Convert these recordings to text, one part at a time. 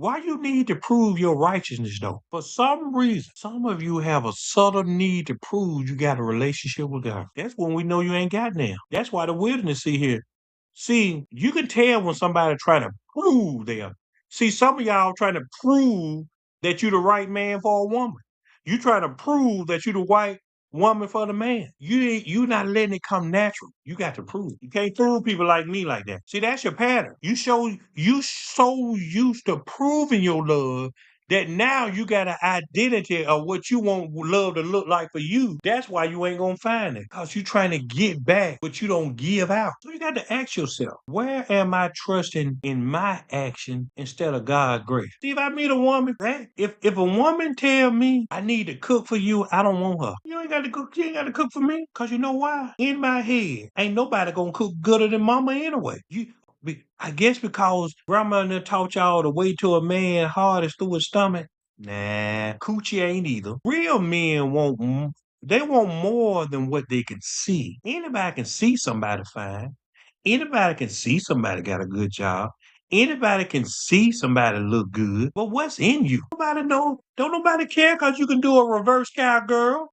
Why you need to prove your righteousness though? For some reason, some of you have a subtle need to prove you got a relationship with God. That's when we know you ain't got now. That's why the wilderness see here. See, you can tell when somebody trying to prove them. See, some of y'all trying to prove that you the right man for a woman. You trying to prove that you the right woman for the man. You not letting it come natural. You got to prove. You can't fool people like me like that. See, that's your pattern. You so used to proving your love that now you got an identity of what you want love to look like for you. That's why you ain't gonna find it. Because you trying to get back what you don't give out. So you got to ask yourself, where am I trusting in my action instead of God's grace? See, if I meet a woman, if a woman tell me I need to cook for you, I don't want her. You ain't got to cook, you ain't got to cook for me. Cause you know why? In my head, ain't nobody gonna cook gooder than mama anyway. I guess because grandma done taught y'all to wait till a man hard is through his stomach. Nah, coochie ain't either. Real men they want more than what they can see. Anybody can see somebody fine. Anybody can see somebody got a good job. Anybody can see somebody look good. But what's in you? Nobody know. Don't nobody care because you can do a reverse cowgirl.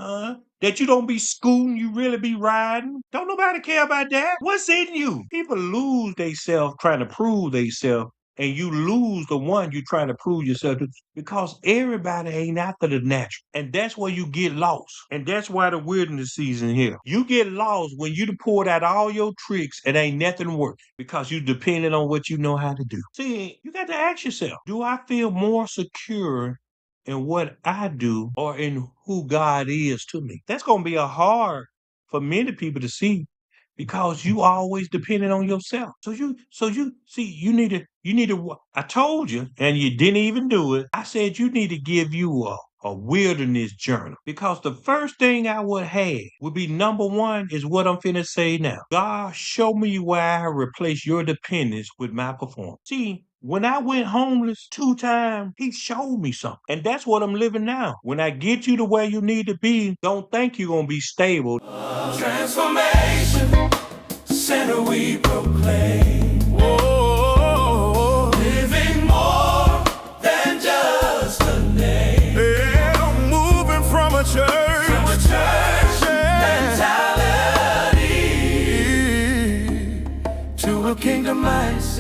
That you don't be scooting, you really be riding. Don't nobody care about that. What's in you? People lose themselves trying to prove themselves, and you lose the one you trying to prove yourself to because everybody ain't after the natural. And that's where you get lost. And that's why the wilderness season here. You get lost when you done poured out all your tricks and ain't nothing working because you depending on what you know how to do. See, you got to ask yourself, do I feel more secure in what I do or in who God is to me? That's going to be a hard for many people to see because you always depending on yourself. So you see, I told you, and you didn't even do it. I said you need to give you a wilderness journal because the first thing I would have would be number one is what I'm finna say now. God, show me where I replace your dependence with my performance. See, when I went homeless 2 times, he showed me something. And that's what I'm living now. When I get you to where you need to be, don't think you're going to be stable. Transformation, center we proclaim. Whoa, living more than just a name. Yeah, moving from a church mentality to a kingdom mindset.